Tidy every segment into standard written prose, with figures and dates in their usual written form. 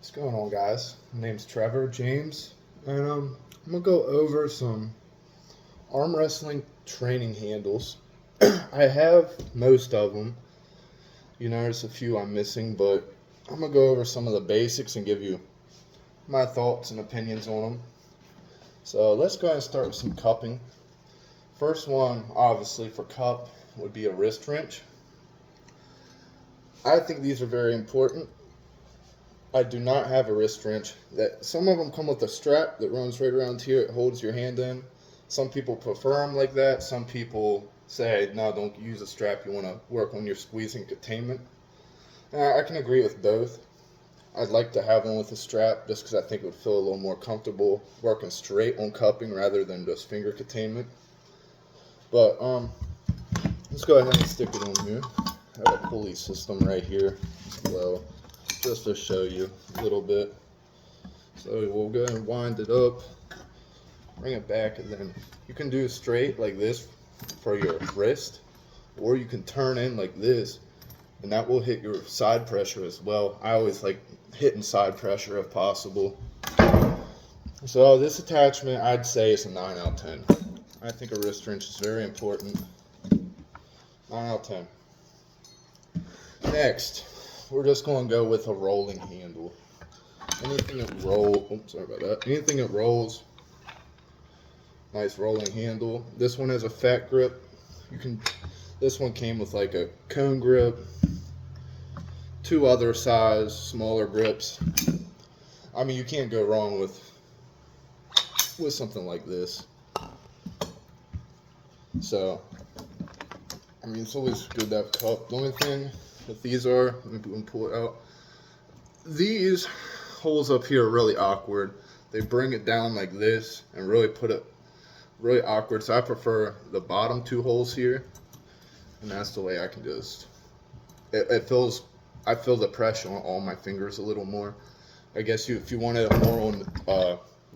What's going on, guys? My name's Trevor James, and I'm gonna go over some arm wrestling training handles. I have most of them. There's a few I'm missing, but I'm gonna go over some of the basics and give you my thoughts and opinions on them. So let's go ahead and start with some cupping. First one, obviously, for cup would be a wrist wrench. I think these are very important. I do not have a wrist wrench. Some of them come with a strap that runs right around here. It holds your hand in. Some people prefer them like that. Some people say, no, don't use a strap. You want to work on your squeezing containment. I can agree with both. I'd like to have one with a strap just because I think it would feel a little more comfortable working straight on cupping rather than just finger containment. But let's go ahead and stick it on here. I have a pulley system right here as well, just to show you a little bit. So we'll go ahead and wind it up, bring it back, and then you can do straight like this for your wrist, or you can turn in like this, and that will hit your side pressure as well. I always like hitting side pressure if possible. So this attachment, I'd say, is a 9 out of 10. I think a wrist wrench is very important. 9 out of 10. Next, we're just going to go with a rolling handle. Anything that rolls, nice rolling handle. This one has a fat grip. This one came with like a cone grip, 2 other size smaller grips. I mean, you can't go wrong with something like this. So, I mean, it's always good to have cup. The only thing with these are, let me pull it out. These holes up here are really awkward. They bring it down like this and really put it really awkward. So I prefer the bottom 2 holes here, and that's the way I can just. I feel the pressure on all my fingers a little more. I guess if you wanted it more on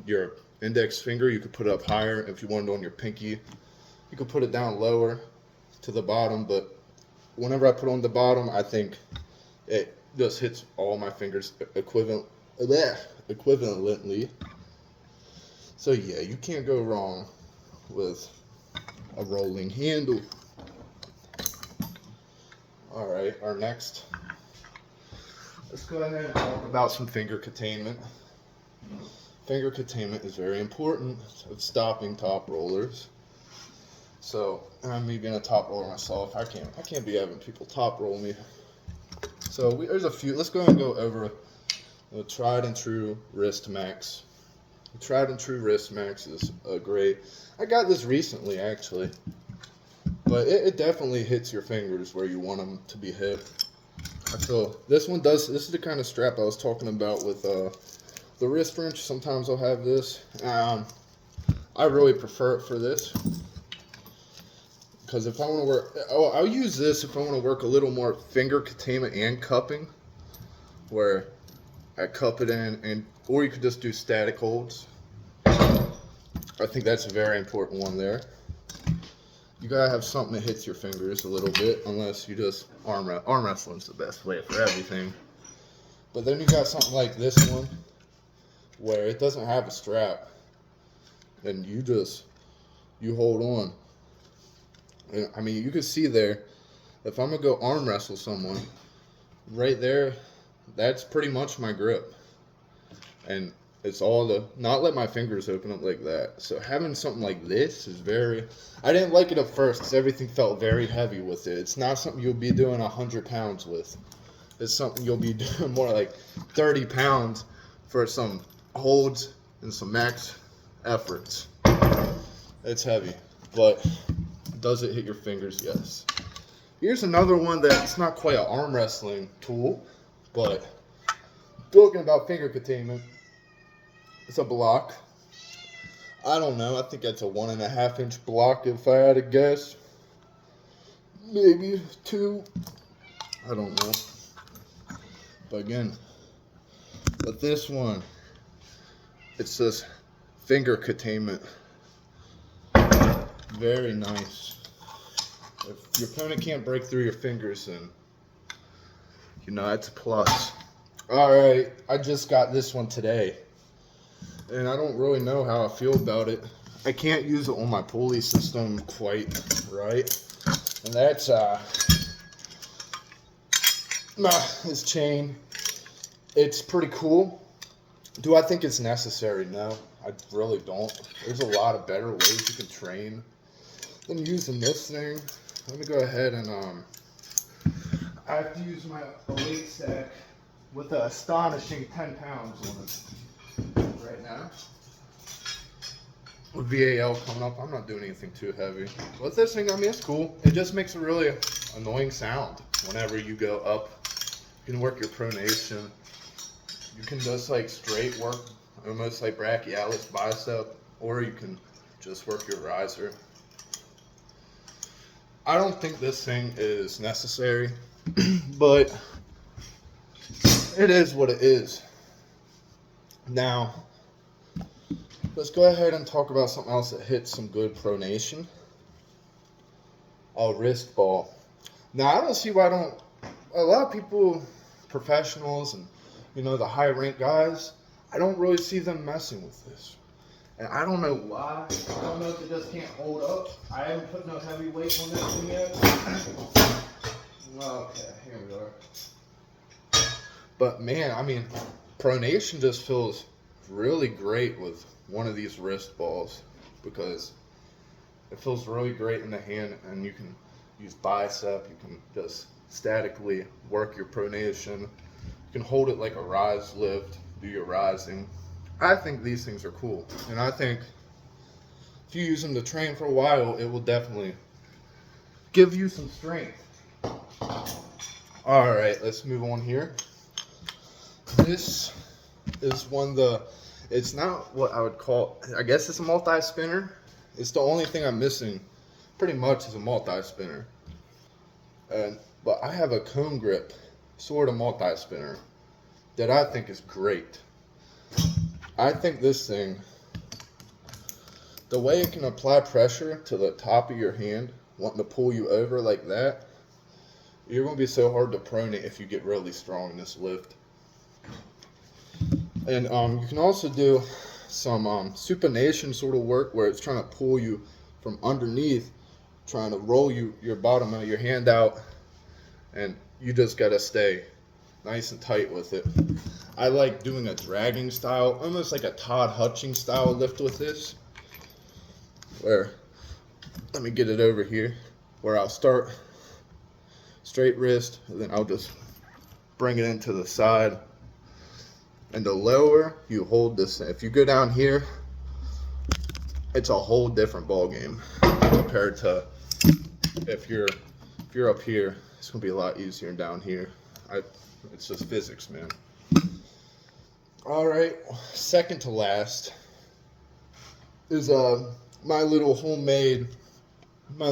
your index finger, you could put it up higher. If you wanted it on your pinky, you could put it down lower to the bottom. But whenever I put on the bottom, I think it just hits all my fingers equivalently. So yeah, you can't go wrong with a rolling handle. Alright, let's go ahead and talk about some finger containment. Finger containment is very important of stopping top rollers. So, me being a top roller myself, I can't be having people top roll me. So there's a few. Let's go ahead and go over the tried and true wrist max. The tried and true wrist max is great. I got this recently actually, but it definitely hits your fingers where you want them to be hit. I feel this one does. This is the kind of strap I was talking about with the wrist wrench. Sometimes I'll have this. I really prefer it for this. Because if I want to work, I'll use this if I want to work a little more finger containment and cupping, where I cup it in, or you could just do static holds. I think that's a very important one there. You gotta have something that hits your fingers a little bit, unless you just arm wrestling's the best way for everything. But then you got something like this one, where it doesn't have a strap, and you hold on. I mean, you can see there, if I'm going to go arm wrestle someone, right there, that's pretty much my grip. And it's all not let my fingers open up like that. So having something like this is I didn't like it at first because everything felt very heavy with it. It's not something you'll be doing 100 pounds with. It's something you'll be doing more like 30 pounds for some holds and some max efforts. It's heavy, but does it hit your fingers? Yes. Here's another one that's not quite an arm wrestling tool, but talking about finger containment, it's a block. I don't know. I think that's a 1.5 inch block if I had to guess. Maybe 2. I don't know. But again, with this one, it's just finger containment. Very nice. If your opponent can't break through your fingers, then that's a plus. Alright, I just got this one today. And I don't really know how I feel about it. I can't use it on my pulley system quite right. And that's this chain. It's pretty cool. Do I think it's necessary? No, I really don't. There's a lot of better ways you can train than using this thing. Let me go ahead and I have to use my weight stack with an astonishing 10 pounds on it right now. With VAL coming up, I'm not doing anything too heavy. With this thing, I mean, it's cool. It just makes a really annoying sound whenever you go up. You can work your pronation. You can just like straight work, almost like brachialis bicep, or you can just work your riser. I don't think this thing is necessary, but it is what it is. Now, let's go ahead and talk about something else that hits some good pronation. A wrist ball. Now, I don't see why a lot of people, professionals and, the high rank guys, I don't really see them messing with this. And I don't know why. I don't know if it just can't hold up. I haven't put no heavy weight on this thing yet. Okay, here we are. But man, I mean, pronation just feels really great with one of these wrist balls because it feels really great in the hand, and you can use bicep, you can just statically work your pronation, you can hold it like a rise lift, do your rising. I think these things are cool, and I think if you use them to train for a while, it will definitely give you some strength. Alright, let's move on here. This is it's not what I would call, I guess it's a multi-spinner. It's the only thing I'm missing, pretty much, is a multi-spinner. But I have a cone grip, sort of multi-spinner, that I think is great. I think this thing, the way it can apply pressure to the top of your hand, wanting to pull you over like that, you're going to be so hard to pronate if you get really strong in this lift. And you can also do some supination sort of work where it's trying to pull you from underneath, trying to roll your bottom of your hand out, and you just got to stay nice and tight with it. I like doing a dragging style, almost like a Todd Hutchings style lift with this, where, let me get it over here, where I'll start straight wrist, and then I'll just bring it into the side. And the lower you hold this, if you go down here, it's a whole different ball game compared to if you're up here. It's gonna be a lot easier down here. It's just physics, man. All right, second to last is my little homemade. I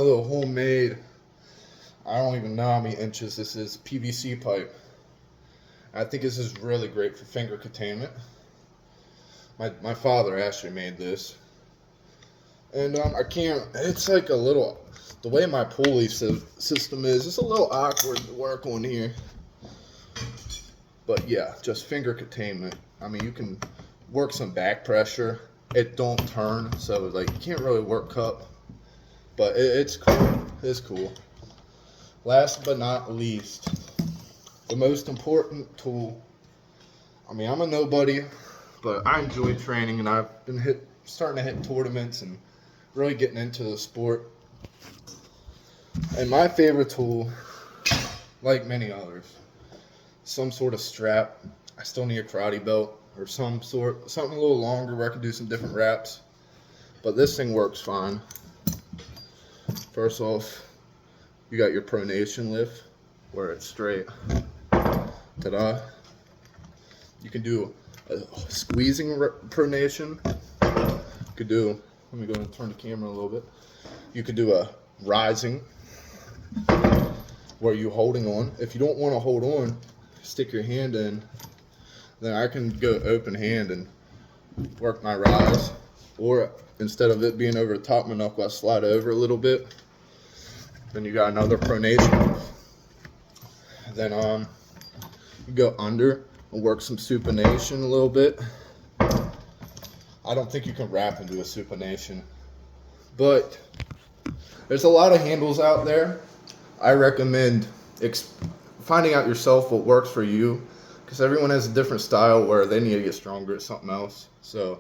don't even know how many inches this is. PVC pipe. I think this is really great for finger containment. My father actually made this. And it's like a little, the way my pulley system is, it's a little awkward to work on here. But yeah, just finger containment. I mean, you can work some back pressure. It don't turn, so like you can't really work cup. But it's cool. It's cool. Last but not least, the most important tool. I mean, I'm a nobody, but I enjoy training, and I've been starting to hit tournaments and really getting into the sport. And my favorite tool, like many others, some sort of strap. I still need a karate belt or something a little longer where I can do some different wraps. But this thing works fine. First off, you got your pronation lift where it's straight. Ta-da. You can do a squeezing pronation. You could do, let me go and turn the camera a little bit. You could do a rising where you're holding on. If you don't want to hold on, stick your hand in. Then I can go open hand and work my rise. Or instead of it being over the top of my knuckle, I slide over a little bit. Then you got another pronation. Then you go under and work some supination a little bit. I don't think you can wrap into a supination, but there's a lot of handles out there. I recommend finding out yourself what works for you, because everyone has a different style where they need to get stronger at something else. So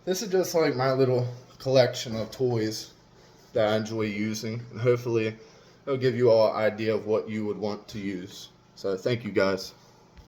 this is just like my little collection of toys that I enjoy using, and hopefully it'll give you all an idea of what you would want to use. So thank you guys.